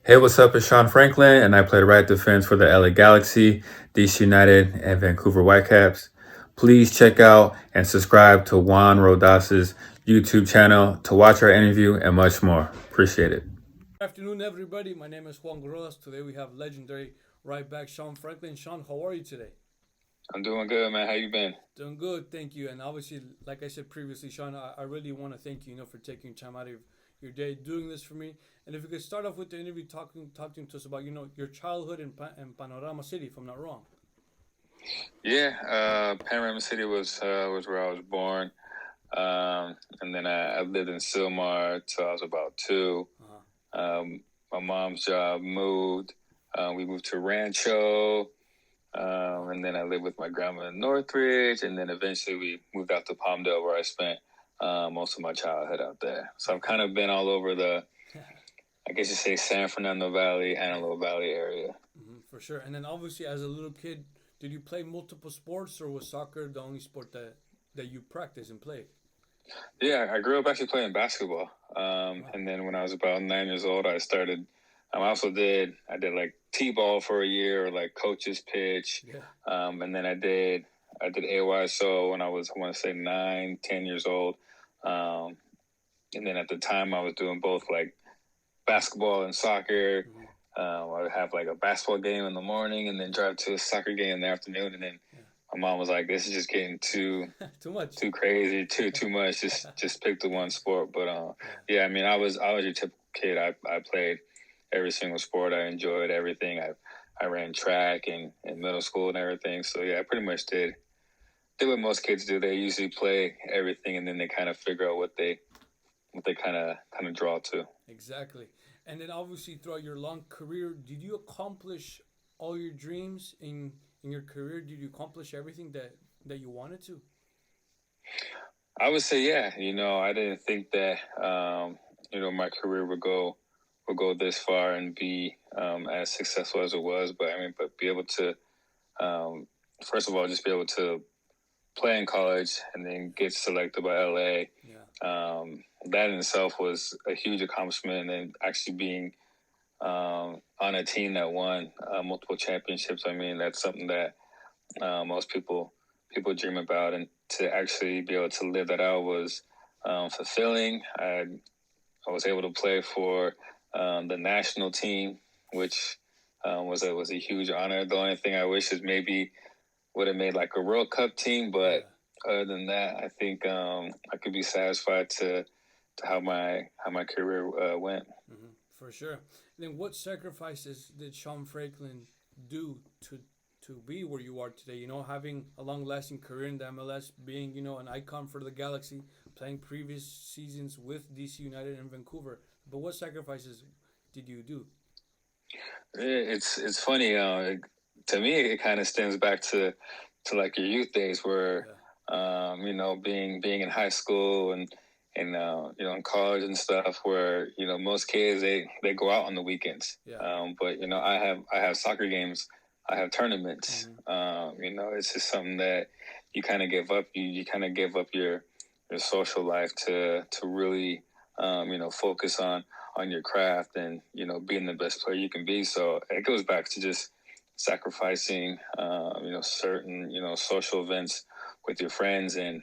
Hey, what's up? It's Sean Franklin, and I play right defense for the LA Galaxy, DC United, and Vancouver Whitecaps. Please check out and subscribe to Juan Rodas's YouTube channel to watch our interview and much more. Appreciate it. Good afternoon, everybody. My name is Juan Rodas. Today we have legendary right back Sean Franklin. Sean, how are you today? I'm doing good, man. How you been? Doing good, thank you. And obviously, like I said previously, Sean, I really want to thank you, for taking time out of your day doing this for me. And if we could start off with the interview, talking to us about, your childhood in Panorama City, if I'm not wrong. Yeah, Panorama City was where I was born, and then I lived in Silmar till I was about 2. My mom's job moved. We moved to Rancho, and then I lived with my grandma in Northridge, and then eventually we moved out to Palmdale, where I spent most of my childhood out there. So I've kind of been all over I guess you say, San Fernando Valley, Antelope Valley area. For sure. And then obviously, as a little kid, did you play multiple sports, or was soccer the only sport that you practiced and played? Yeah, I grew up actually playing basketball. And then when I was about 9 years old, I started. I did like t-ball for a year, or like coach's pitch. Yeah. And then I did AYSO when I was, I want to say, 9, 10 years old. And then at the time I was doing both like basketball and soccer. I would have like a basketball game in the morning and then drive to a soccer game in the afternoon. And then my mom was like, "This is just getting too Too much. too crazy, too much. Just pick the one sport." But yeah, I mean, I was your typical kid. I played every single sport. I enjoyed everything. I ran track in middle school and everything. So yeah, I pretty much did what most kids do. They usually play everything, and then they kind of figure out what they kind of draw to. Exactly. And then obviously throughout your long career, did you accomplish all your dreams in your career? Did you accomplish everything that you wanted to? I would say, yeah. I didn't think that my career would go this far and be as successful as it was. But I mean, but be able to um, first of all just be able to play in college and then get selected by LA. Yeah. That in itself was a huge accomplishment, and actually being on a team that won multiple championships. I mean, that's something that most people dream about, and to actually be able to live that out was fulfilling. I was able to play for the national team, which was a huge honor. The only thing I wish is maybe would have made like a World Cup team, but other than that, I think I could be satisfied to how my career went. For sure. And then what sacrifices did Sean Franklin do to be where you are today? Having a long lasting career in the MLS, being, an icon for the Galaxy, playing previous seasons with DC United and Vancouver. But what sacrifices did you do? It's funny. To me, it kind of stems back to like your youth days, where being in high school and in college and stuff, where most kids they go out on the weekends. Yeah. But I have soccer games, I have tournaments. It's just something that you kind of give up. You kind of give up your social life to really focus on your craft and being the best player you can be. So it goes back to just sacrificing certain social events with your friends, and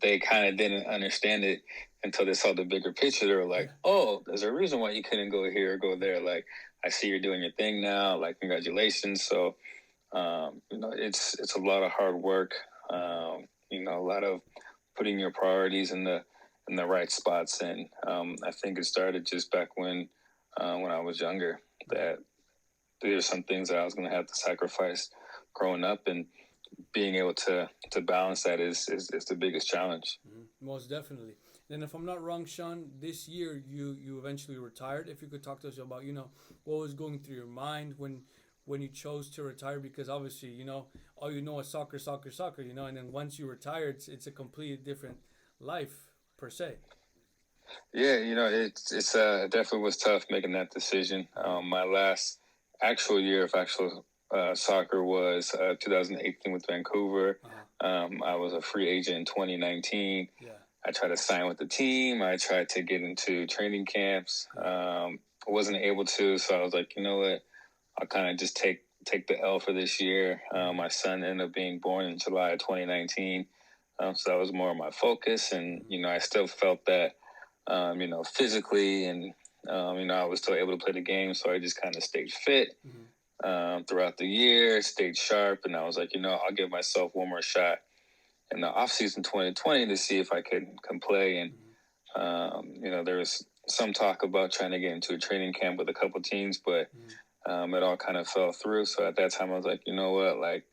they kind of didn't understand it until they saw the bigger picture. They were like, "Oh, there's a reason why you couldn't go here or go there. Like, I see you're doing your thing now. Like, congratulations." So it's a lot of hard work. A lot of putting your priorities in the right spots, and I think it started just back when I was younger, that there's some things that I was going to have to sacrifice growing up, and being able to balance that is the biggest challenge. Most definitely. And if I'm not wrong, Sean, this year you eventually retired. If you could talk to us about what was going through your mind when you chose to retire, because obviously all you know is soccer, soccer, soccer. And then once you retire, it's a completely different life per se. Yeah, it definitely was tough making that decision. My last actual year of actual soccer was 2018 with Vancouver. I was a free agent in 2019. Yeah. I tried to sign with the team. I tried to get into training camps, wasn't able to. So I was like, you know what, I'll kind of just take the L for this year. My son ended up being born in July of 2019. So that was more of my focus. And, I still felt that, physically and, I was still able to play the game. So I just kind of stayed fit throughout the year, stayed sharp. And I was like, I'll give myself one more shot in the offseason 2020 to see if I can play. And, there was some talk about trying to get into a training camp with a couple teams, but it all kind of fell through. So at that time, I was like, you know what, like,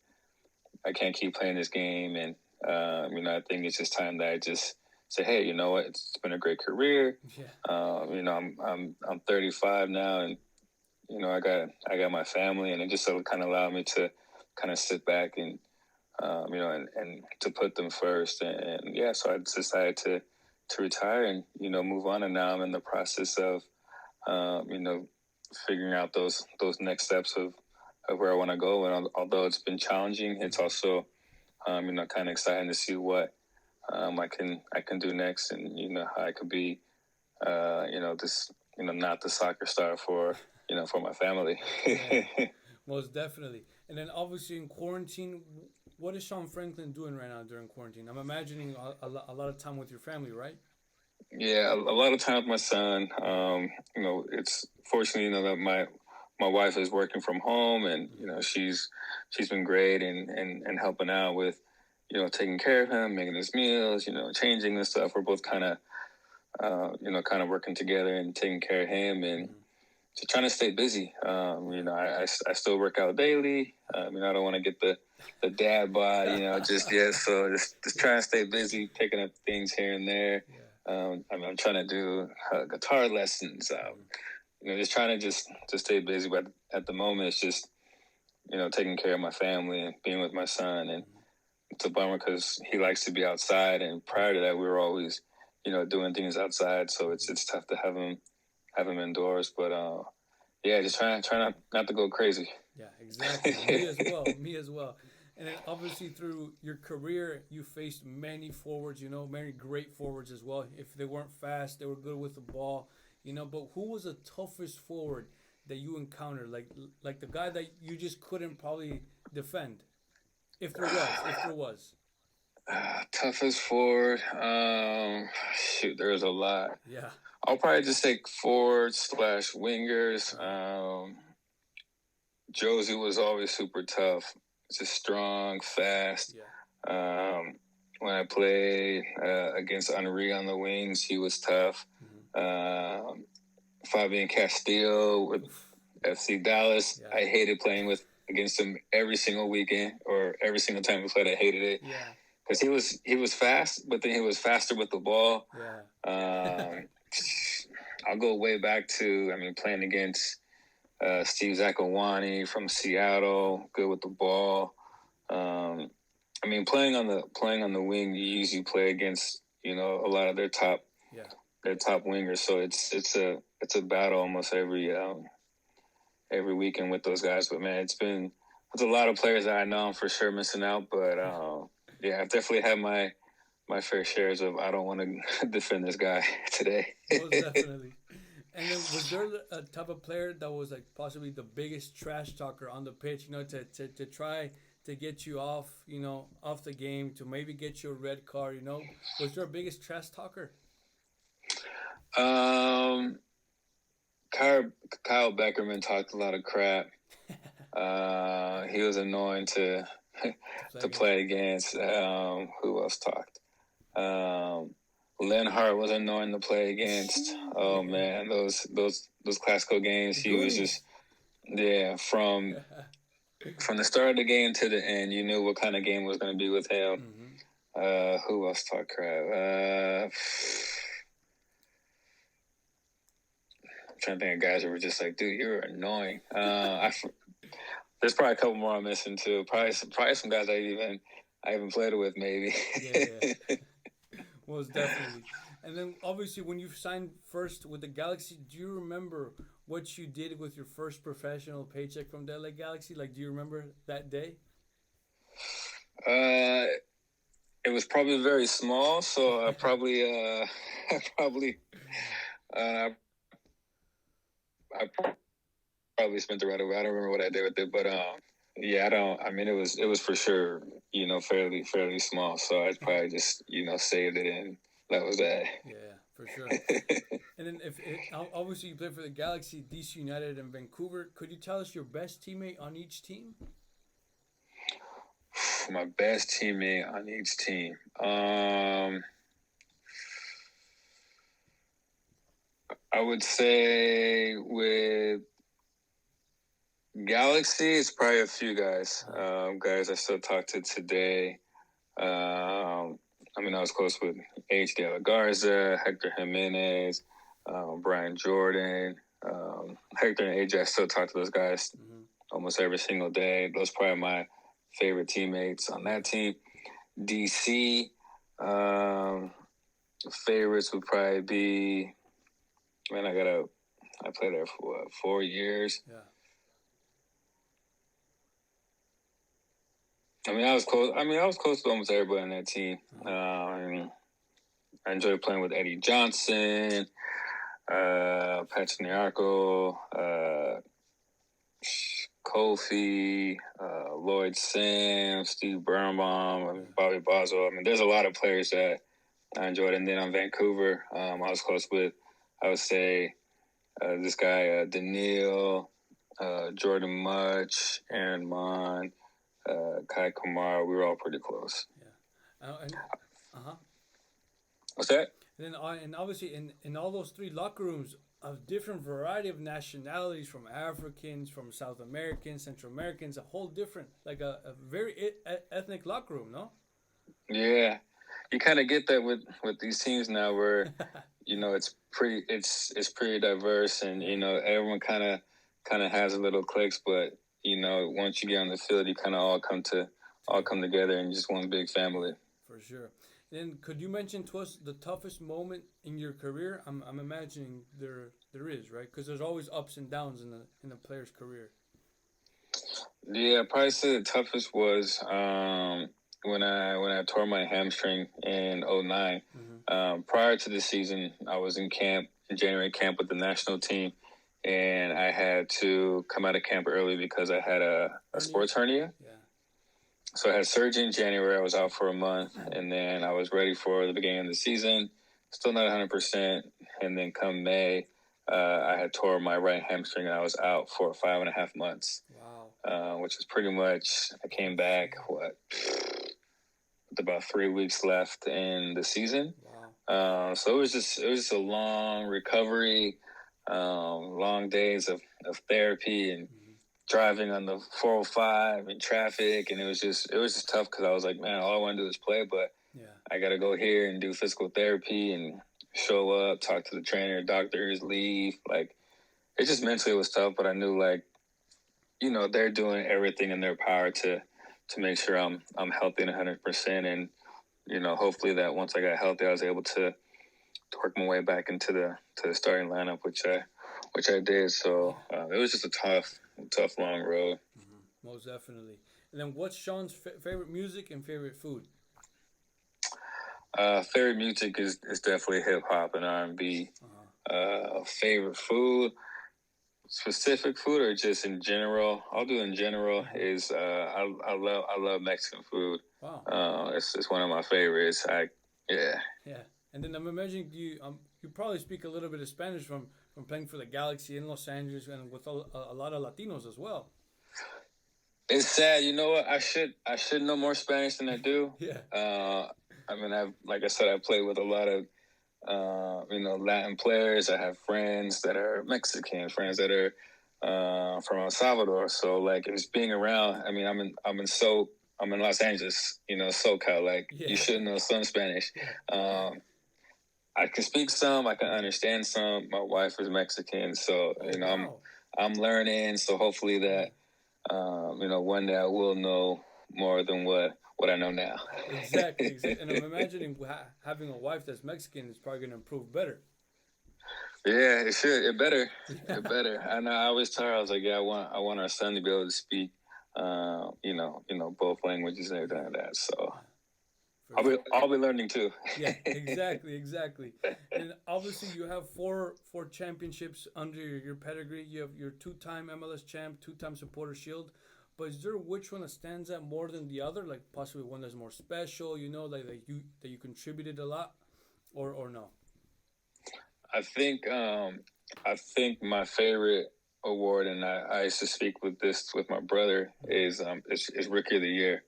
I can't keep playing this game. And, I think it's just time that I just say, hey, you know what, it's been a great career. Yeah. I'm 35 now, and, I got my family, and it just kind of allowed me to kind of sit back and, and to put them first. And yeah, so I decided to retire and, move on. And now I'm in the process of, figuring out those next steps of where I want to go. And although it's been challenging, it's also, kind of exciting to see what I can do next, and how I could be, this, not the soccer star for my family. Yeah, most definitely. And then obviously in quarantine, what is Sean Franklin doing right now during quarantine? I'm imagining a lot of time with your family, right? Yeah, a lot of time with my son. It's fortunately, that my wife is working from home, and she's been great and helping out with taking care of him, making his meals, changing and stuff. We're both kind of kind of working together and taking care of him, and just trying to stay busy. I still work out daily. I don't want to get the dad bod, just yet. So just trying to stay busy, picking up things here and there. I'm trying to do guitar lessons. Just trying to just stay busy. But at the moment, it's just taking care of my family and being with my son. And it's a bummer because he likes to be outside. And prior to that, we were always doing things outside. So it's tough to have him indoors. But yeah, just trying not to go crazy. Yeah, exactly. Me as well. And then obviously through your career, you faced many forwards, many great forwards as well. If they weren't fast, they were good with the ball, But who was the toughest forward that you encountered? Like the guy that you just couldn't probably defend, if there was. Toughest forward. Shoot, there's a lot. Yeah. I'll probably just take forward/wingers. Josie was always super tough. Just strong, fast. Yeah. When I played against Henri on the wings, he was tough. Fabian Castillo with FC Dallas, I hated playing against him every single weekend or every single time we played. I hated it. Yeah. Because he was fast, but then he was faster with the ball. Yeah. I'll go way back to, playing against Steve Zakawani from Seattle, good with the ball. Playing on the wing, you usually play against a lot of their top wingers. So it's a battle almost every weekend with those guys. But man, it's a lot of players that I know I'm for sure missing out. But yeah, I've definitely had my fair shares of I don't want to defend this guy today. Most definitely. And then was there a type of player that was like possibly the biggest trash talker on the pitch, to try to get you off the game, to maybe get you a red card, Was there a biggest trash talker? Kyle Beckerman talked a lot of crap. He was annoying to play against. Who else talked? Lenhart was annoying to play against. Oh man, those Clasico games. He was just from the start of the game to the end. You knew what kind of game was going to be with him. Who else talked crap? I'm trying to think of guys that were just like, dude, you're annoying. There's probably a couple more I'm missing too. Probably some guys I even played with maybe. Yeah. Most definitely. And then obviously when you signed first with the Galaxy, do you remember what you did with your first professional paycheck from the LA Galaxy? Like, do you remember that day? It was probably very small, so I probably I probably spent it right away. I don't remember what I did with it, but yeah, I don't. I mean, it was for sure, fairly small. So I probably just saved it, and that was that. Yeah, for sure. And then obviously you played for the Galaxy, DC United, and Vancouver. Could you tell us your best teammate on each team? My best teammate on each team. I would say with Galaxy, it's probably a few guys. Guys I still talk to today. I was close with H. De La Garza, Hector Jimenez, Brian Jordan. Hector and AJ, I still talk to those guys almost every single day. Those are probably my favorite teammates on that team. DC, favorites would probably be, I played there for 4 years. Yeah. I was close. I was close to almost everybody on that team. I enjoyed playing with Eddie Johnson, Patriarco, Kofi, Lloyd Sam, Steve Birnbaum, Bobby Boswell. there's a lot of players that I enjoyed. And then on Vancouver, I was close with, I would say, this guy, Daniil, Jordan Much, Aaron Mon, Kai Kamara. We were all pretty close. Yeah. What's that? And then, and obviously, in all those three locker rooms, a different variety of nationalities, from Africans, from South Americans, Central Americans, a whole different, like a very ethnic locker room, no? Yeah, you kind of get that with these teams now, where it's pretty diverse, and everyone kind of has a little cliques, but once you get on the field, you kind of all come together in just one big family. For sure. Then could you mention to us the toughest moment in your career? I'm imagining there is, right? Because there's always ups and downs in the player's career. Yeah, I'd probably say the toughest was when I tore my hamstring in 2009. Prior to the season, I was in January camp with the national team, and I had to come out of camp early because I had a sports hernia. Yeah. So I had surgery in January. I was out for a month, and then I was ready for the beginning of the season. Still not 100%. And then come May, I had tore my right hamstring, and I was out for 5.5 months. Wow. Which is pretty much, I came back, with about 3 weeks left in the season. Wow. So it was just a long recovery, long days of therapy and driving on the 405 in traffic, and it was just tough because I was like, man, all I want to do is play, but I got to go here and do physical therapy and show up, talk to the trainer, doctors, leave. Like, it just mentally was tough, but I knew, like, they're doing everything in their power to make sure I'm healthy and 100%, and hopefully that once I got healthy, I was able to work my way back into the starting lineup, which I did. So it was just a tough long road. Most definitely. And then what's Sean's favorite music and favorite food? Favorite music is definitely hip hop and R&B. Favorite food, specific food or just in general? I'll do in general. Is I love Mexican food. Wow. It's one of my favorites. Yeah. And then I'm imagining you probably speak a little bit of Spanish from playing for the Galaxy in Los Angeles and with a lot of Latinos as well. It's sad. You know what? I should know more Spanish than I do. Yeah. Like I said, I play with a lot of Latin players. I have friends that are Mexican, friends that are from El Salvador. So like, it's being around. I'm in Los Angeles, SoCal. Like, you should know some Spanish. I can speak some. I can understand some. My wife is Mexican, so I'm learning. So hopefully that one day I will know more than what I know now. Exactly. And I'm imagining having a wife that's Mexican is probably going to improve better. Yeah, it should. It better. It better. And I always tell her, I was like, I want our son to be able to speak, both languages and everything like that. So. For I'll sure. be learning too. Yeah, exactly. And obviously, you have four championships under your pedigree. You have your two-time MLS champ, two-time Supporter Shield. But is there which one that stands out more than the other? Like possibly one that's more special, like that you contributed a lot, or no? I think my favorite award, and I used to speak with my brother, is Rookie of the Year,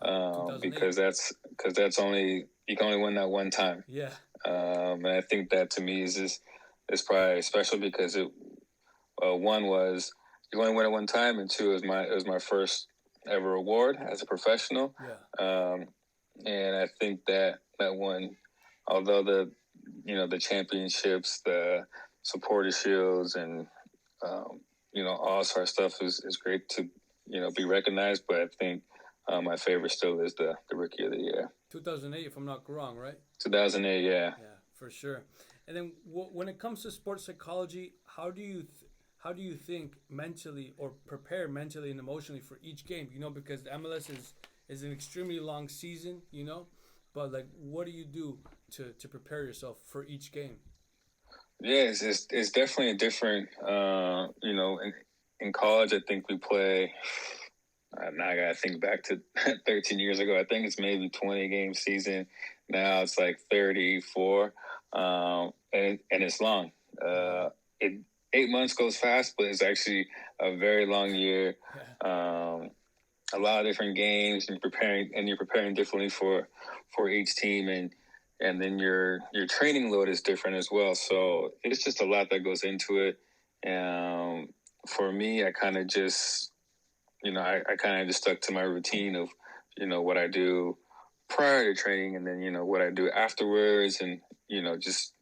2008. because that's only you can only win that one time. Yeah. And I think that to me is probably special because one was you only win it one time, and two it was my first ever award as a professional. Yeah. And I think that one, although the championships, the supporter shields, and all-star stuff is great to be recognized, but I think my favorite still is the Rookie of the Year. 2008, if I'm not wrong, right? 2008, yeah. Yeah, for sure. And then when it comes to sports psychology, how do you think mentally or prepare mentally and emotionally for each game? Because the MLS is an extremely long season, but like, what do you do to prepare yourself for each game? Yeah, it's definitely a different. In college, I think we play. Now I gotta think back to 13 years ago. I think it's maybe 20 game season. Now it's like 34, and it's long. 8 months goes fast, but it's actually a very long year. A lot of different games, and you're preparing differently for each team, and then your training load is different as well. So it's just a lot that goes into it. For me, I kind of just, I kind of just stuck to my routine of, what I do prior to training, and then, what I do afterwards, and, just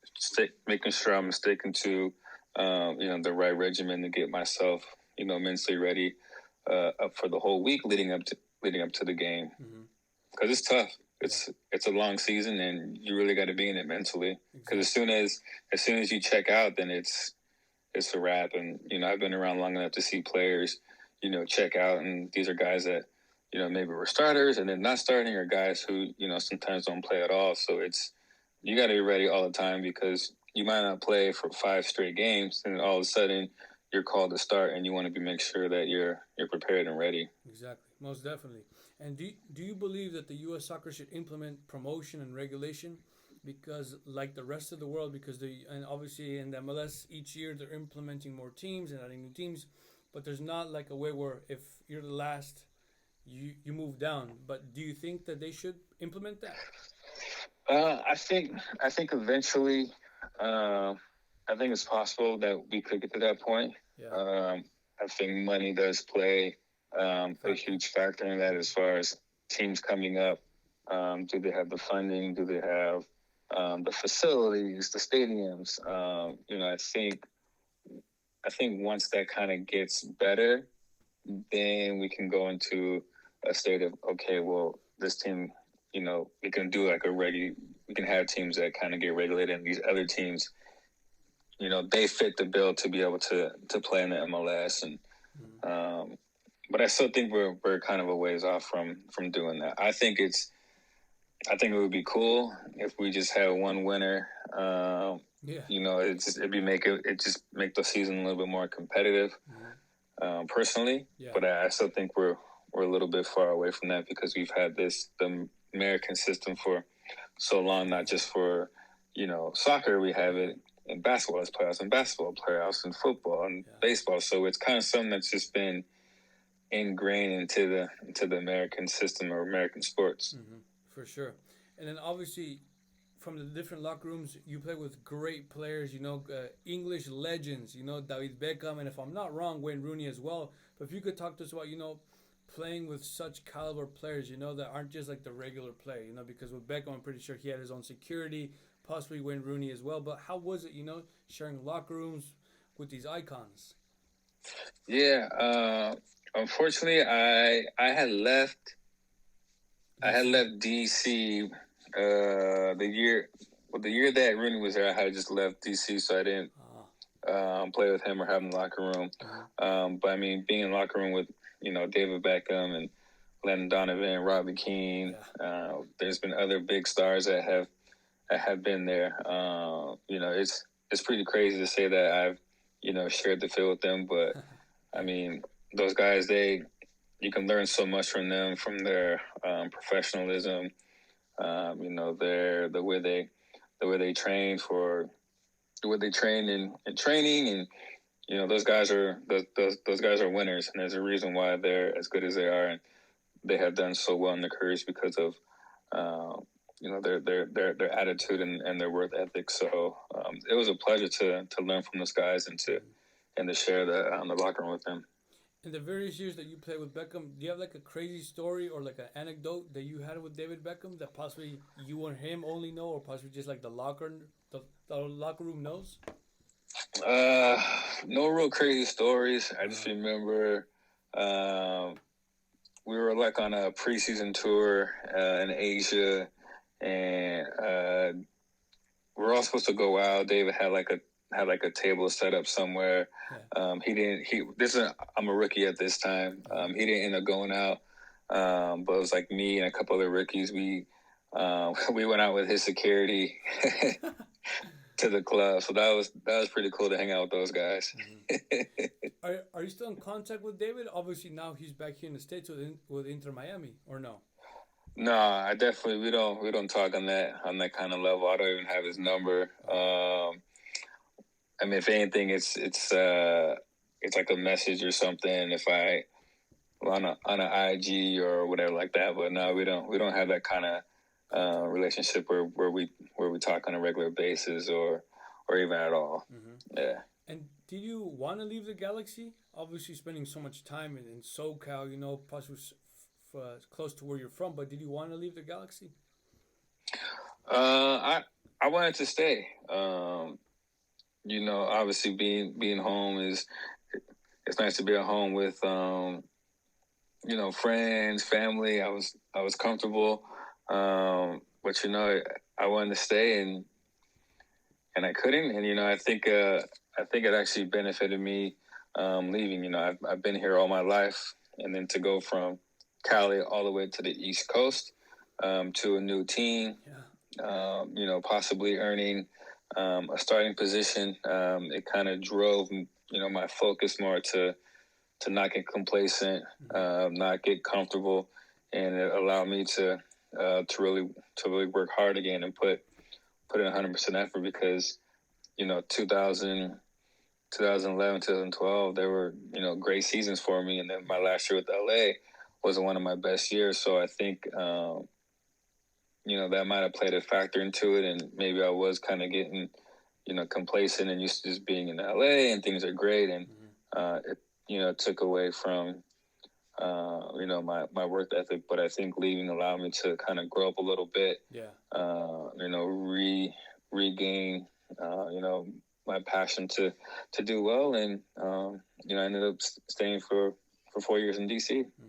making sure I'm sticking to, the right regimen to get myself, mentally ready up for the whole week leading up to the game. Because it's tough. It's a long season, and you really got to be in it mentally. Because as soon as you check out, then it's a wrap. And I've been around long enough to see players, check out, and these are guys that maybe were starters and then not starting, or guys who sometimes don't play at all. So you got to be ready all the time, because you might not play for 5 straight games, and all of a sudden you're called to start, and you want to make sure that you're prepared and ready. Exactly, most definitely. And do you believe that the U.S. soccer should implement promotion and regulation, because like the rest of the world, and obviously in the MLS each year they're implementing more teams and adding new teams, but there's not like a way where if you're the last, you move down. But do you think that they should implement that? I think eventually, I think it's possible that we could get to that point. Yeah. I think money does play a huge factor in that, as far as teams coming up. Do they have the funding? Do they have the facilities, the stadiums? I think once that kind of gets better, then we can go into a state of, okay, well, this team, we can do like we can have teams that kind of get regulated, and these other teams, they fit the bill to be able to play in the MLS. And but I still think we're kind of a ways off from doing that. I think it would be cool if we just had one winner. It just make the season a little bit more competitive. Personally, but I still think we're a little bit far away from that, because we've had the American system for so long. Not just for soccer, we have it in basketball. There's playoffs in basketball, playoffs in football and baseball. So it's kind of something that's just been ingrained into the American system or American sports. For sure. And then obviously, from the different locker rooms, you play with great players, English legends, David Beckham, and if I'm not wrong, Wayne Rooney as well. But if you could talk to us about, playing with such caliber players, that aren't just like the regular player, because with Beckham, I'm pretty sure he had his own security, possibly Wayne Rooney as well. But how was it, sharing locker rooms with these icons? Yeah, unfortunately, I had left DC the year that Rooney was there. I had just left DC, so I didn't play with him or have him in the locker room. But I mean, being in the locker room with David Beckham and Landon Donovan, Robbie Keane. There's been other big stars that have been there. It's pretty crazy to say that I've shared the field with them, but I mean those guys, you can learn so much from them, from their professionalism. The way they train in training, and those guys are winners, and there's a reason why they're as good as they are, and they have done so well in their careers because of their attitude and their work ethic. So it was a pleasure to learn from those guys and to share the locker room with them. In the various years that you played with Beckham, do you have like a crazy story or like an anecdote that you had with David Beckham that possibly you and him only know, or possibly just like the locker room knows? No real crazy stories. I just remember we were like on a preseason tour in Asia, and we're all supposed to go out. David had like a table set up somewhere. Yeah. I'm a rookie at this time. He didn't end up going out, but it was like me and a couple other rookies. We went out with his security to the club, so that was pretty cool to hang out with those guys. Mm-hmm. Are you still in contact with David? Obviously now he's back here in the States with Inter Miami, or no? No, I definitely we don't talk on that kind of level. I don't even have his number. I mean, if anything, it's like a message or something. If I on an IG or whatever like that, but no, we don't have that kind of relationship where we talk on a regular basis or even at all. Mm-hmm. Yeah. And did you want to leave the Galaxy? Obviously, spending so much time in SoCal, possibly close to where you're from. But did you want to leave the Galaxy? I wanted to stay. Obviously being home it's nice to be at home with friends, family. I was comfortable, but I wanted to stay and I couldn't. And I think it actually benefited me leaving. I've been here all my life, and then to go from Cali all the way to the East Coast to a new team. Yeah. Possibly earning a starting position. It kind of drove my focus more to not get complacent, not get comfortable, and it allowed me to really work hard again and put in 100% effort, because 2011, 2012, they were great seasons for me, and then my last year with LA was one of my best years. So I think that might have played a factor into it, and maybe I was kind of getting complacent and used to just being in LA and things are great, and it took away from my work ethic. But I think leaving allowed me to kind of grow up a little bit. Yeah. Regain my passion to do well, and I ended up staying for 4 years in DC. Mm-hmm.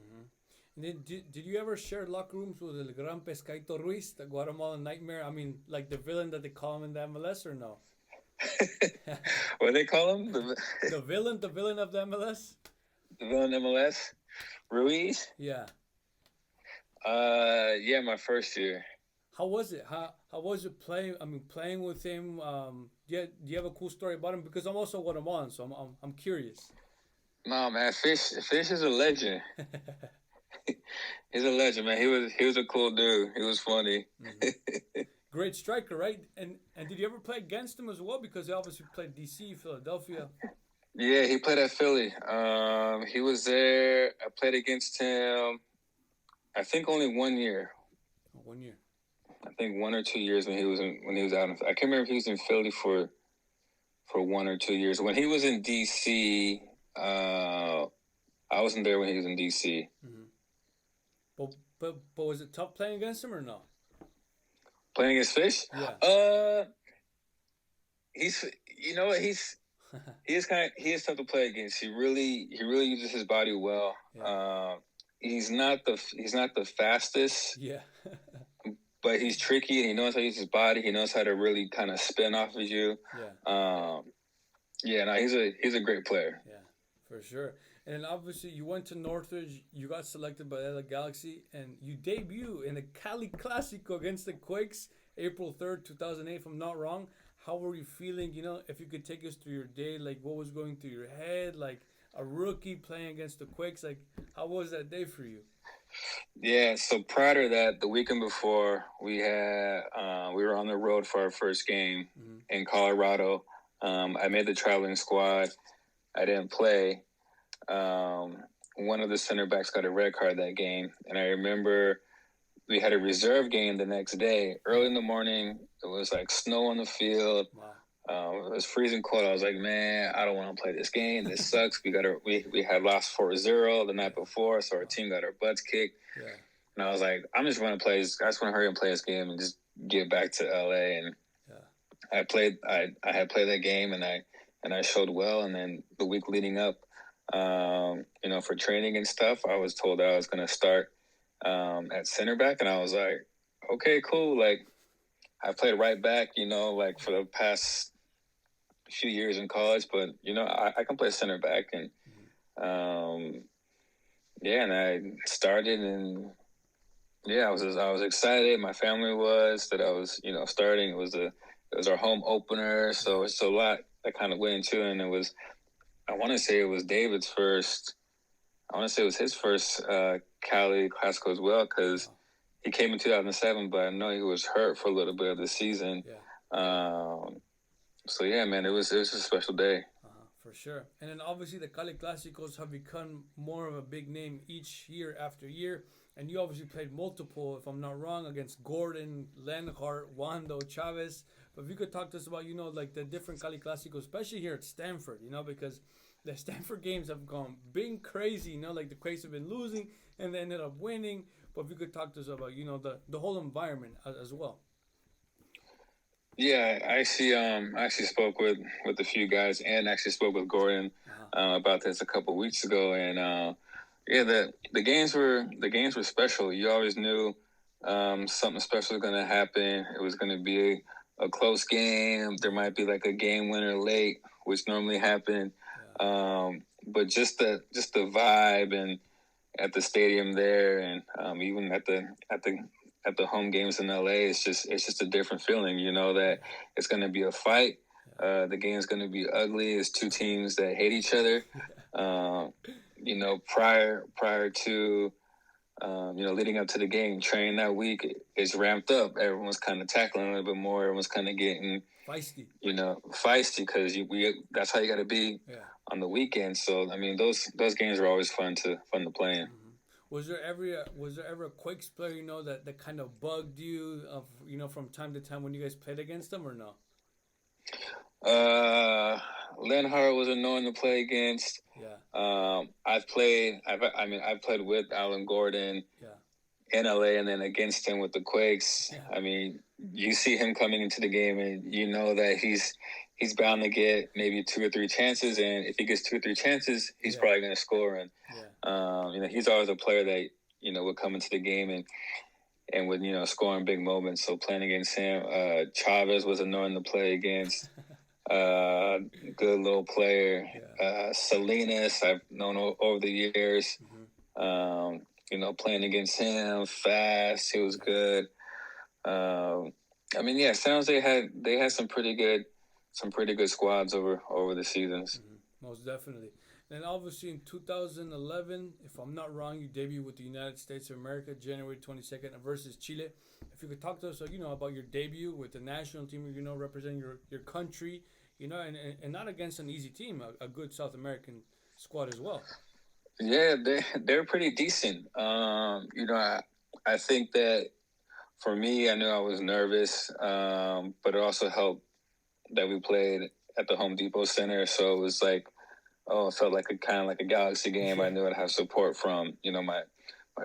And then did you ever share locker rooms with El Gran Pescadito Ruiz, the Guatemalan nightmare? I mean, like the villain that they call him in the MLS, or no? What do they call him? The villain of the MLS? The villain MLS? Ruiz? Yeah. Yeah, my first year. How was it? How was it playing with him? Do you have a cool story about him? Because I'm also Guatemalan, so I'm curious. No, man, Fish is a legend. He's a legend, man. He was a cool dude. He was funny. Mm-hmm. Great striker, right? And did you ever play against him as well? Because he obviously played DC, Philadelphia. Yeah, he played at Philly. He was there. I played against him, I think only 1 year. 1 year. I think 1 or 2 years when he was out. I can't remember if he was in Philly for 1 or 2 years. When he was in DC, I wasn't there when he was in DC. Mm-hmm. But was it tough playing against him or no? Playing against Fish? Yeah. He is tough to play against. He really uses his body well. Yeah. He's not the fastest. Yeah. But he's tricky, and he knows how to use his body. He knows how to really kind of spin off of you. Yeah. He's a great player. Yeah, for sure. And then obviously you went to Northridge, you got selected by LA Galaxy, and you debut in the Cali Clasico against the Quakes, April 3rd, 2008, if I'm not wrong. How were you feeling? If you could take us through your day, like what was going through your head, like a rookie playing against the Quakes, like how was that day for you? Yeah, so prior to that, the weekend before, we were on the road for our first game in Colorado. I made the traveling squad. I didn't play. One of the center backs got a red card that game, and I remember we had a reserve game the next day. Early in the morning, it was like snow on the field. Wow. It was freezing cold. I was like, man, I don't want to play this game. This sucks. We had lost 4-0 the night before, so our team got our butts kicked. Yeah. And I was like, I just want to hurry and play this game and just get back to LA. And I had played that game, and I showed well. And then the week leading up, for training and stuff, I was told I was going to start at center back, and I was like, okay, cool. Like, I played right back, like for the past few years in college, but I can play center back. And and I started, and I was excited. My family was that I was starting. It was our home opener, so it's a lot that kind of went into it. And I want to say it was David's first. I want to say it was his first Cali Clasico as well, because he came in 2007, but I know he was hurt for a little bit of the season. So yeah, man, it was a special day. For sure. And then obviously the Cali Clásicos have become more of a big name each year after year. And you obviously played multiple, if I'm not wrong, against Gordon, Lenhart, Wando, Chavez. But if you could talk to us about, like the different Cali Clásicos, especially here at Stanford, because the Stanford games have been crazy, like the Quakes have been losing and they ended up winning. But if you could talk to us about, the whole environment as well. Yeah, I actually spoke with a few guys, and actually spoke with Gordon about this a couple weeks ago. And the games were special. You always knew something special was going to happen. It was going to be a close game. There might be like a game winner late, which normally happened. But just the vibe and at the stadium there, and even at the home games in LA, it's just a different feeling. That it's going to be a fight. The game's going to be ugly. It's two teams that hate each other. Prior to leading up to the game, training that week is ramped up. Everyone's kind of tackling a little bit more. Everyone's kind of getting feisty because that's how you got to be on the weekend. So I mean, those games are always fun to play in. Was there ever a Quakes player that kind of bugged you from time to time when you guys played against them, or no? Lenhart was annoying to play against. I've played with Alan Gordon in LA, and then against him with the Quakes. I mean, you see him coming into the game, and you know that he's bound to get maybe 2 or 3 chances, and if he gets 2 or 3 chances, he's probably going to score. And he's always a player that would come into the game and would score in big moments. So playing against him, Chavez was annoying to play against. Good little player. Salinas, I've known over the years. Playing against him, fast. He was good. San Jose they had some pretty good squads over the seasons. Most definitely. And obviously in 2011, if I'm not wrong, you debuted with the United States of America, January 22nd versus Chile. If you could talk to us, about your debut with the national team, representing your country, and not against an easy team, a good South American squad as well. Yeah, they're pretty decent. I think that for me, I knew I was nervous, but it also helped that we played at the Home Depot Center, so it was like, it felt like a Galaxy game. I knew I'd have support from my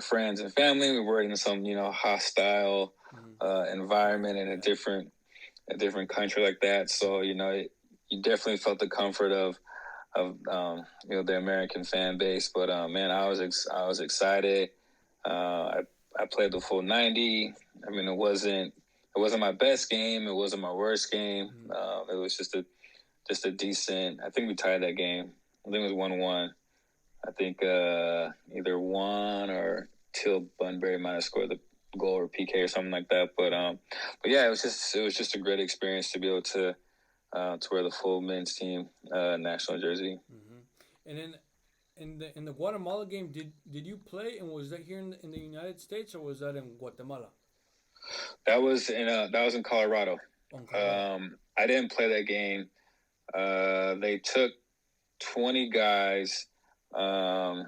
friends and family. We were in some hostile environment in a different country like that, so you definitely felt the comfort of the American fan base. But man, I was excited. I played the full 90. I mean, it wasn't my best game. It wasn't my worst game. It was just a decent. I think we tied that game. I think it was 1-1. I think either Juan or Till Bunbury might have scored the goal or PK or something like that. But yeah, it was just a great experience to be able to wear the full men's team national jersey. And then in the Guatemala game, did you play? And was that here in the United States or was that in Guatemala? That was in Colorado. Colorado. I didn't play that game. They took 20 guys, and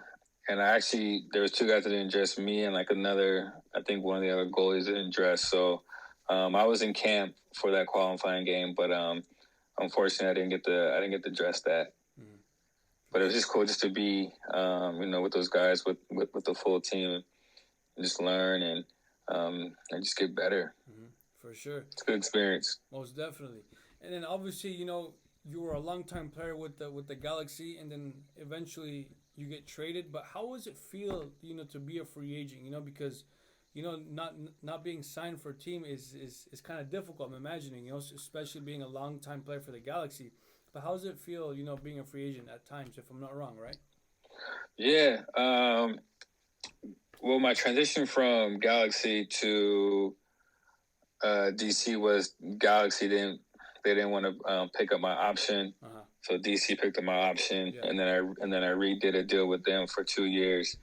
there was two guys that didn't dress, me and like another, I think one of the other goalies didn't dress. So I was in camp for that qualifying game, but unfortunately I didn't get to dress that. But it was just cool just to be, with those guys, with the full team, and just learn and just get better. For sure. It's a good experience. Most definitely. And then obviously, you were a longtime player with the Galaxy, and then eventually you get traded. But how does it feel, to be a free agent? Because, not being signed for a team is kind of difficult. I'm imagining, especially being a longtime player for the Galaxy. But how does it feel, being a free agent at times, if I'm not wrong, right? Yeah. Well, my transition from Galaxy to DC was Galaxy didn't want to pick up my option, so DC picked up my option, and then I redid a deal with them for 2 years,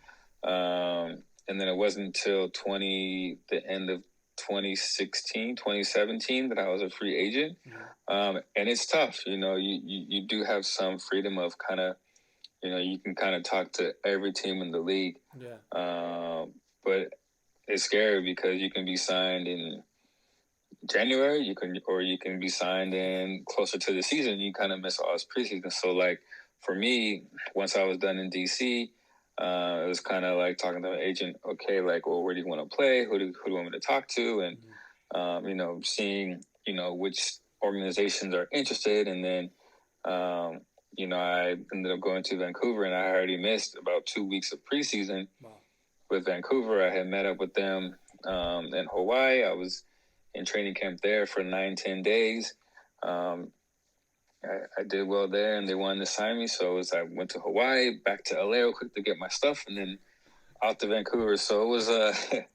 and then it wasn't until the end of 2017 that I was a free agent, and it's tough. You do have some freedom of kind of, you can kind of talk to every team in the league, but it's scary because you can be signed in January, you can be signed in closer to the season. You kind of miss all this preseason. So like for me, once I was done in DC, it was kind of like talking to an agent. Okay, like, well, where do you want to play? Who do you want me to talk to? And seeing which organizations are interested. And then I ended up going to Vancouver, and I already missed about 2 weeks of preseason. Wow. With Vancouver. I had met up with them in Hawaii. I was in training camp there for 9-10 days. I did well there, and they wanted to sign me. So I went to Hawaii, back to LA real quick to get my stuff, and then out to Vancouver. So it was it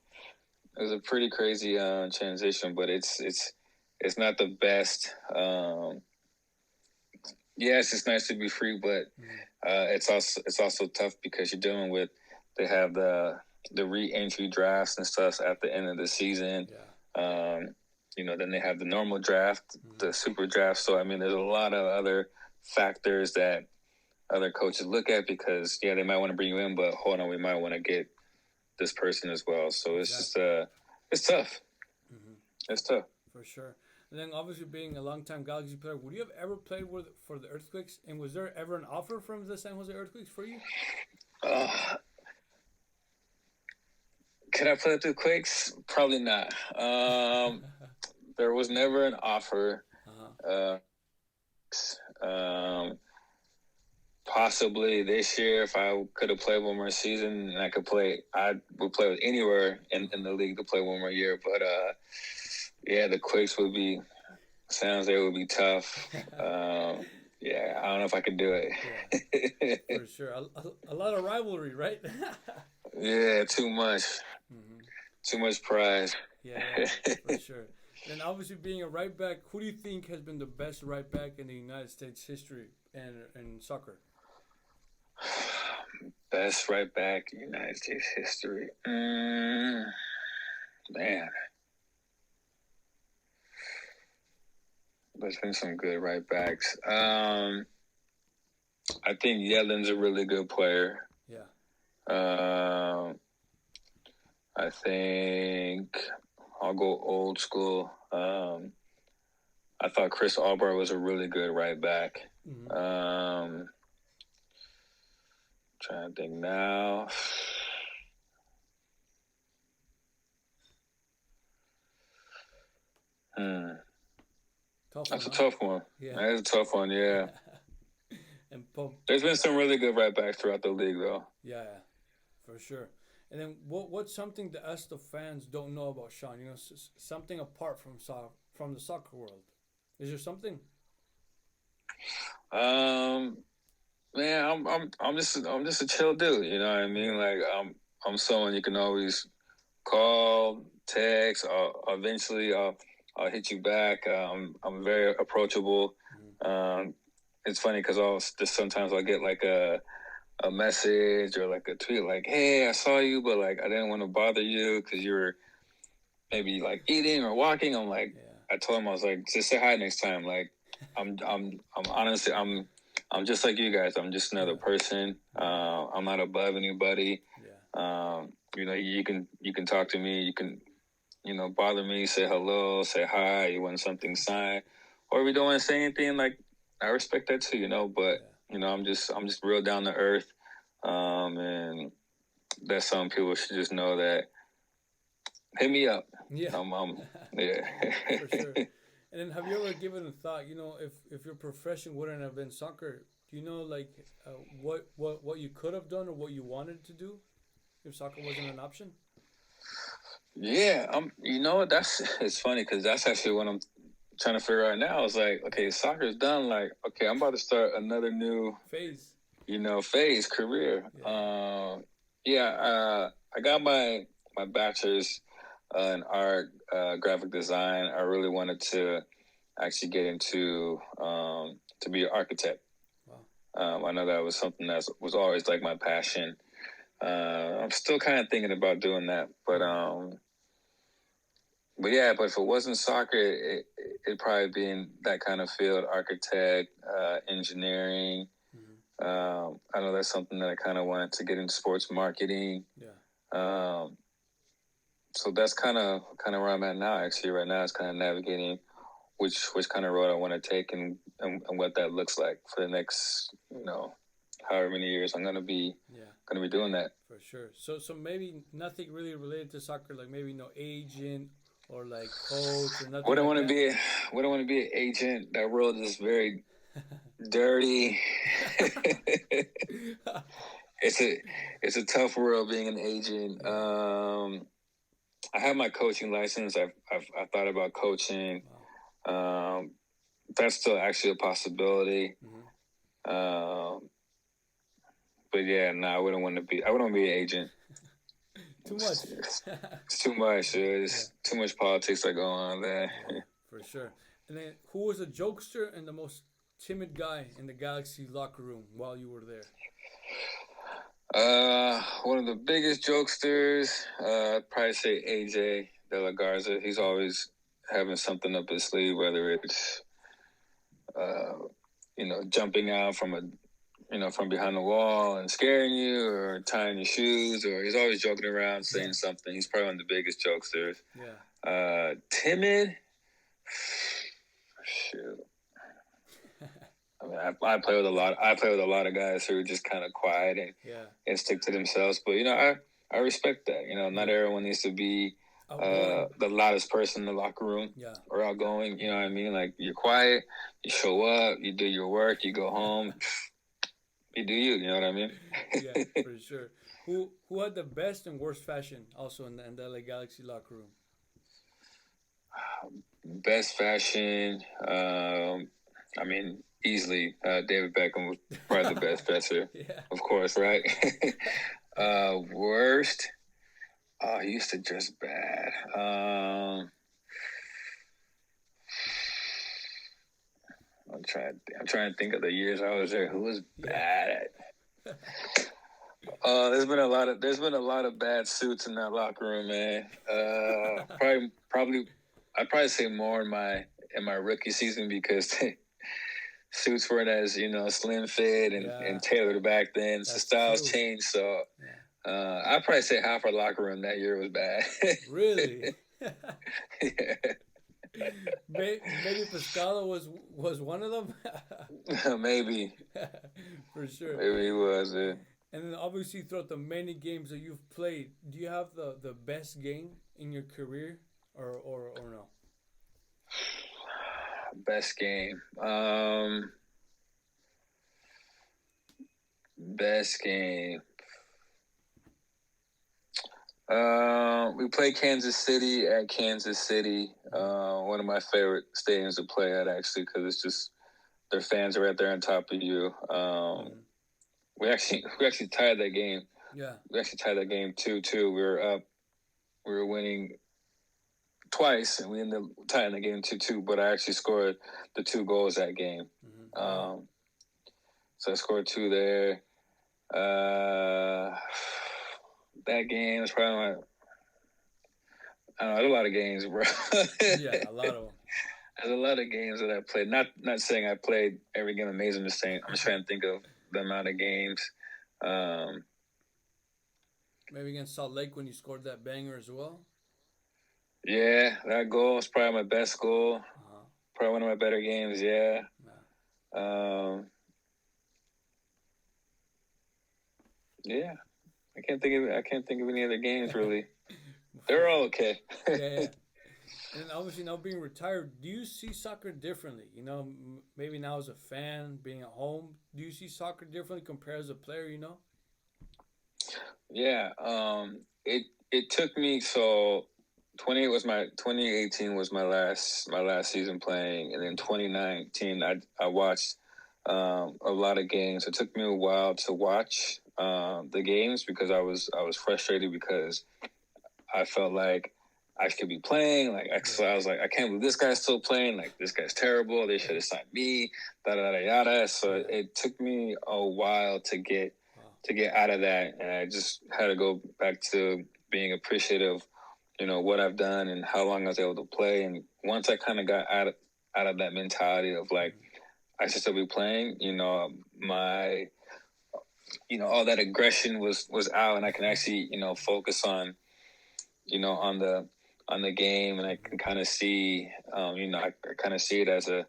was a pretty crazy transition, but it's not the best. Yes, it's nice to be free, but it's also tough because you're dealing with, they have the re-entry drafts and stuff at the end of the season. Then they have the normal draft, the super draft. So, I mean, there's a lot of other factors that other coaches look at because, they might want to bring you in, but hold on, we might want to get this person as well. So it's just, it's tough. It's tough. For sure. And then obviously being a longtime Galaxy player, would you have ever played for the Earthquakes? And was there ever an offer from the San Jose Earthquakes for you? Can I play with the Quakes? Probably not. There was never an offer. Possibly this year, if I could have played one more season and I would play with anywhere in the league to play one more year. But the Quakes San Jose would be tough. I don't know if I could do it. For sure. A lot of rivalry, right? Yeah, too much. Too much pride. Yeah, for sure. And obviously being a right back, who do you think has been the best right back in the United States history and soccer? Best right back in United States history. Man. There's been some good right backs. I think Yellen's a really good player. Yeah. I think I'll go old school. I thought Chris Albright was a really good right back. Trying to think now. That's a tough one. Yeah. That's a tough one, yeah. And there's been some really good right backs throughout the league, though. Yeah, for sure. And then what's something that us, the fans, don't know about Sean? Something apart from the soccer world. Is there something? man, I'm just a chill dude. You know what I mean? Like I'm someone you can always call, text. I'll hit you back. I'm very approachable. It's funny because sometimes I'll get like a message or like a tweet like, "Hey, I saw you, but like I didn't want to bother you because you were maybe like eating or walking." I'm like, I told him I was like, just say hi next time. Like, I'm honestly I'm just like you guys. I'm just another person. I'm not above anybody. You know, you can talk to me. You can, you know, bother me, say hello, say hi. You want something signed, or if you don't want to say anything, like I respect that too. You know, but you know, I'm just real down to earth, and that some people should just know that. Hit me up. Yeah. Yeah. For sure. And then, have you ever given a thought? You know, if your profession wouldn't have been soccer, do you know like what you could have done or what you wanted to do if soccer wasn't an option? Yeah. You know, it's funny because that's actually what I'm trying to figure out now. It's like, okay, soccer's done. Like, okay, I'm about to start another new Phase. You know, career. I got my bachelor's in art, graphic design. I really wanted to actually get into to be an architect. Wow. I know that was something that was always like my passion. I'm still kind of thinking about doing that, but yeah, but if it wasn't soccer, it'd probably be in that kind of field: architect, engineering. I know that's something that I kind of wanted to get into, sports marketing. So that's kind of where I'm at now. Actually, right now, it's kind of navigating which kind of road I want to take and what that looks like for the next, you know, however many years I'm gonna be doing that. For sure. So maybe nothing really related to soccer, like maybe no agent or like coach or nothing. We don't want to be an agent. That world is very dirty. It's a tough world being an agent. I have my coaching license. I've thought about coaching. That's still actually a possibility. But yeah, no, I wouldn't want to be an agent. Too much. It's too much. There's too much politics that go on there. For sure. And then, who was the jokester and the most timid guy in the Galaxy locker room while you were there? One of the biggest jokesters, I'd probably say AJ De La Garza. He's always having something up his sleeve, whether it's, you know, jumping out from behind the wall and scaring you, or tying your shoes, or he's always joking around, saying something. He's probably one of the biggest jokesters. Timid. Shoot. I mean, I play with a lot. I play with a lot of guys who are just kind of quiet and stick to themselves. But you know, I respect that. You know, not everyone needs to be the loudest person in the locker room or outgoing. You know what I mean? Like, you're quiet, you show up, you do your work, you go home. You do you. You know what I mean? Yeah, for sure. Who had the best and worst fashion also in the LA Galaxy locker room? Best fashion. I mean, easily, David Beckham was probably the best dresser. Of course, right? Worst. He used to dress bad. I'm trying to think of the years I was there. Who was bad at? There's been a lot of bad suits in that locker room, man. I'd probably say more in my rookie season, because suits weren't as, you know, slim fit and tailored back then. So styles changed. So I'd probably say half our locker room that year was bad. Really? Yeah. Maybe Pescado was one of them. Maybe. For sure. Maybe he was. Yeah. And then obviously throughout the many games that you've played, do you have the best game in your career or no? Best game. Best game. We played Kansas City at Kansas City. One of my favorite stadiums to play at, actually, because it's just, their fans are right there on top of you. we actually tied that game. Yeah. We actually tied that game 2-2. We were up. We were winning twice, and we ended up tying the game 2-2. But I actually scored the 2 goals that game. Mm-hmm. So I scored 2 there. That game was probably my. I don't know. There's a lot of games, bro. Yeah, a lot of them. There's a lot of games that I played. Not saying I played every game amazing. I'm just trying to think of the amount of games. Maybe against Salt Lake when you scored that banger as well. Yeah, that goal was probably my best goal. Uh-huh. Probably one of my better games. Yeah. Yeah. I can't think of any other games really. They're all okay. Yeah. And obviously now being retired, do you see soccer differently? You know, maybe now as a fan, being at home, do you see soccer differently compared as a player? You know. Yeah. It took me 2018 was my last season playing, and then 2019 I watched a lot of games. It took me a while to watch the games because I was frustrated because I felt like I should be playing. Like I was like, I can't believe this guy's still playing. Like this guy's terrible. They should have signed me. Yada. So it took me a while to get out of that, and I just had to go back to being appreciative, what I've done and how long I was able to play. And once I kind of got out of that mentality of like I should still be playing, my all that aggression was out, and I can actually focus on on the game, and I can kind of see I kind of see it as a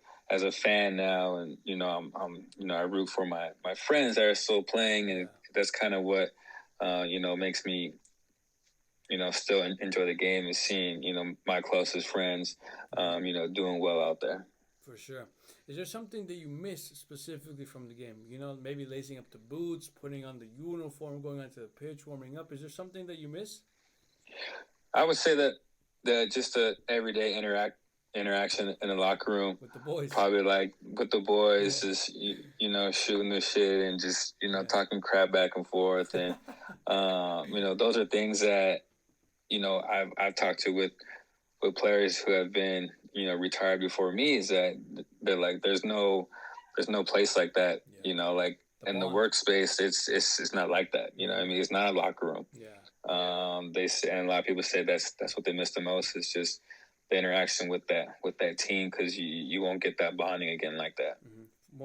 fan now, and I'm I root for my friends that are still playing, and that's kind of what makes me still enjoy the game, is seeing my closest friends doing well out there. For sure. Is there something that you miss specifically from the game? You know, maybe lacing up the boots, putting on the uniform, going onto the pitch, warming up. Is there something that you miss? I would say that just the everyday interaction in the locker room with the boys, probably like with the boys, just shooting the shit and just talking crap back and forth, and those are things that I've talked to with players who have been retired before me, is that they're like there's no place like that, like in the workspace it's not like that, I mean, it's not a locker room. They say, and a lot of people say that's what they miss the most, is just the interaction with that team, because you won't get that bonding again like that.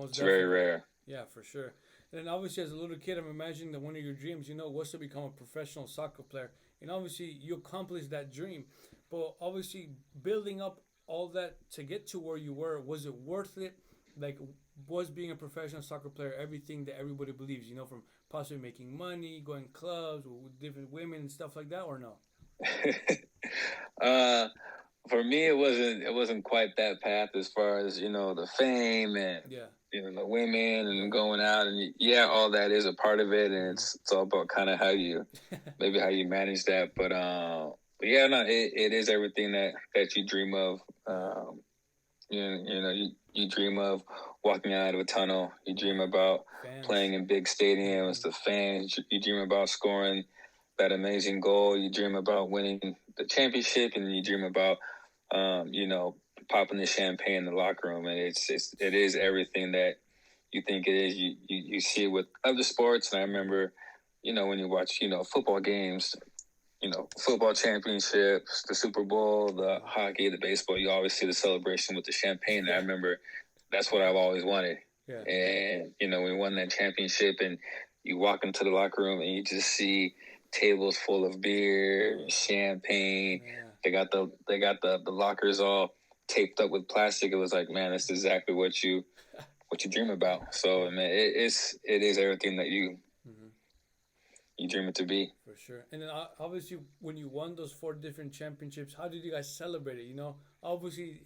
It's very rare. Yeah, for sure. And obviously, as a little kid, I'm imagining that one of your dreams, was to become a professional soccer player. And obviously, you accomplished that dream. But obviously, building up all that to get to where you were, was it worth it? Like, was being a professional soccer player everything that everybody believes? From possibly making money, going clubs with different women and stuff like that, or no? For me, it wasn't quite that path, as far as the fame and the women and going out, and all that is a part of it, and it's all about kind of how you manage that. But yeah, no, it is everything that you dream of. You dream of walking out of a tunnel. You dream about playing in big stadiums, the fans. You dream about scoring that amazing goal. You dream about winning the championship, and you dream about popping the champagne in the locker room. And it is everything that you think it is. You see it with other sports, and I remember when you watch football games, football championships, the Super Bowl, the hockey, the baseball, you always see the celebration with the champagne. And I remember that's what I've always wanted. And we won that championship, and you walk into the locker room and you just see tables full of beer, champagne. They got the lockers all taped up with plastic. It was like, man, that's exactly what you dream about. So, man, it is everything that you dream it to be. For sure. And then obviously, when you won those 4 different championships, how did you guys celebrate it? Obviously,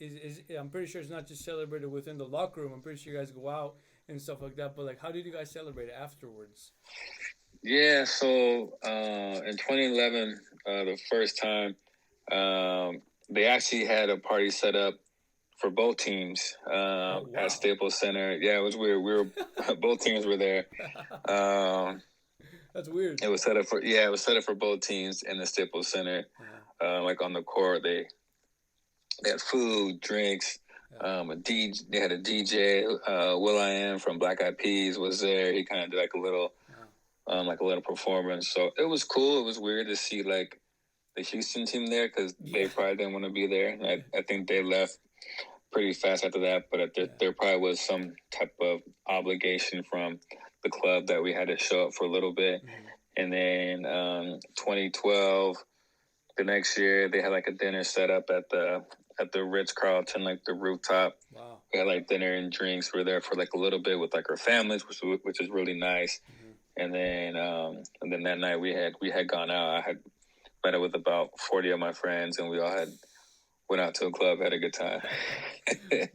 I'm pretty sure it's not just celebrated within the locker room. I'm pretty sure you guys go out and stuff like that. But like, how did you guys celebrate it afterwards? Yeah. So in 2011, the first time, they actually had a party set up for both teams Wow. at Staples Center. Yeah, it was weird. We were both teams were there. That's weird. It was set up for both teams in the Staples Center. Like on the court, they had food, drinks. They had a DJ. will.i.am from Black Eyed Peas was there. He kind of did like a little performance. So it was cool. It was weird to see like the Houston team there because they probably didn't want to be there. I think they left pretty fast after that. But there probably was some type of obligation from the club that we had to show up for a little bit. And then 2012, the next year, they had like a dinner set up at the Ritz-Carlton, like the rooftop. Wow. We had like dinner and drinks. We were there for like a little bit with like our families, which is really nice. And then that night we had gone out. I had met up with about 40 of my friends, and we all had went out to a club, had a good time.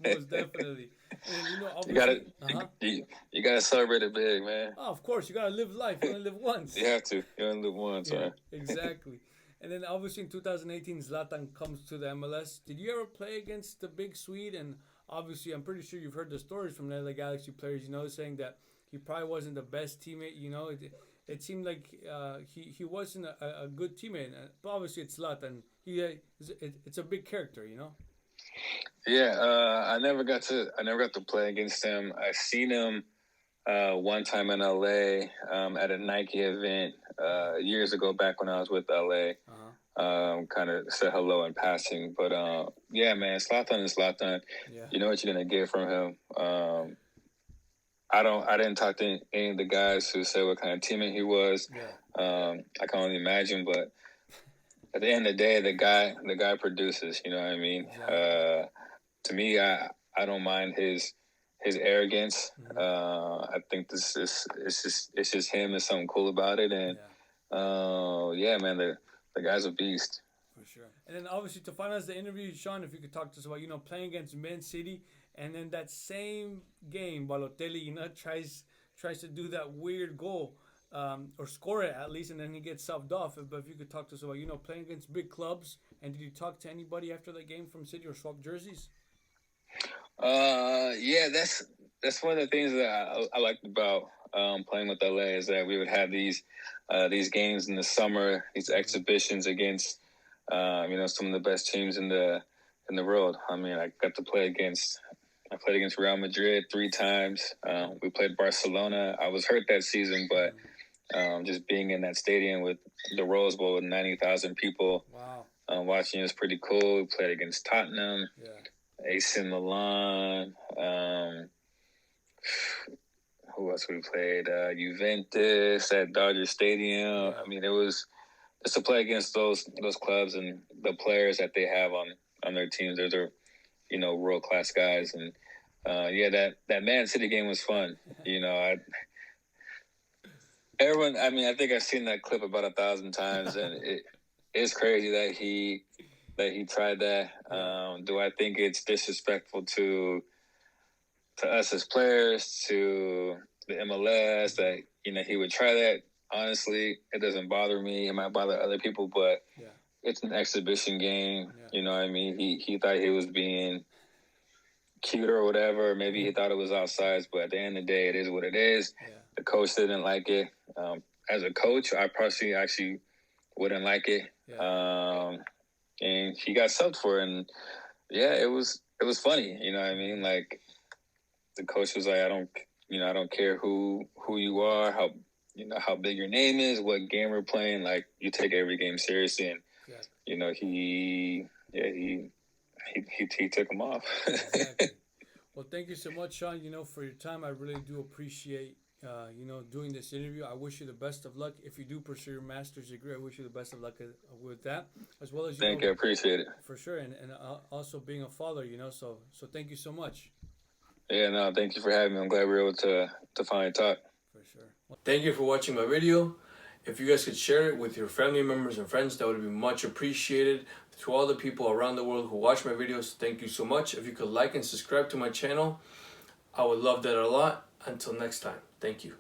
Most definitely. And, you gotta celebrate it big, man. Oh, of course, you gotta live life. You only live once. You have to. You only live once, yeah, man. Exactly. And then obviously in 2018, Zlatan comes to the MLS. Did you ever play against the big Swede? And obviously, I'm pretty sure you've heard the stories from the LA Galaxy players, saying that he probably wasn't the best teammate. It seemed like he wasn't a good teammate. But obviously, it's Zlatan. It's a big character, Yeah, I never got to play against him. I seen him one time in LA at a Nike event years ago, back when I was with LA. Kind of said hello in passing, but yeah, man, Zlatan is Zlatan. Yeah. You know what you're gonna get from him. I didn't talk to any of the guys who said what kind of teammate he was. Yeah. I can only imagine, but at the end of the day, the guy produces. You know what I mean? Yeah. To me, I don't mind his arrogance. I think it's just him. There's something cool about it, and yeah, man, the guy's a beast. For sure. And then obviously to finalize the interview, Sean, if you could talk to us about playing against Man City, and then that same game, Balotelli tries to do that weird goal, or score it at least, and then he gets subbed off. But if you could talk to us about playing against big clubs, and did you talk to anybody after that game from City or swap jerseys? Yeah, that's one of the things that I liked about playing with LA is that we would have these games in the summer, these exhibitions against some of the best teams in the world. I mean, I played against Real Madrid 3 times. We played Barcelona. I was hurt that season, but just being in that stadium with the Rose Bowl with 90,000 people, watching it was pretty cool. We played against Tottenham. Yeah. AC Milan, who else we played? Juventus at Dodger Stadium. Yeah. I mean, it was just to play against those clubs and the players that they have on their teams. Those are, world class guys, and that Man City game was fun. Everyone. I mean, I think I've seen that clip about 1,000 times, and it's crazy that he tried that. Do I think it's disrespectful to us as players, to the MLS, that he would try that? Honestly, it doesn't bother me. It might bother other people, but it's an exhibition game. Yeah. You know what I mean? He thought he was being cute or whatever. Maybe he thought it was outside, but at the end of the day, it is what it is. Yeah. The coach didn't like it. As a coach, I personally actually wouldn't like it. Yeah. And he got subbed for it, and it was funny. You know what I mean? Like, the coach was like, I don't care who you are, how big your name is, what game we're playing. Like, you take every game seriously, and he took him off. Exactly. Well, thank you so much, Sean. For your time, I really do appreciate doing this interview. I wish you the best of luck. If you do pursue your master's degree, I wish you the best of luck with that, as well as thank you. I appreciate it for sure, and also being a father. So thank you so much. Yeah, no, thank you for having me. I'm glad we were able to finally talk. For sure. Thank you for watching my video. If you guys could share it with your family members and friends, that would be much appreciated. To all the people around the world who watch my videos, thank you so much. If you could like and subscribe to my channel, I would love that a lot. Until next time, thank you.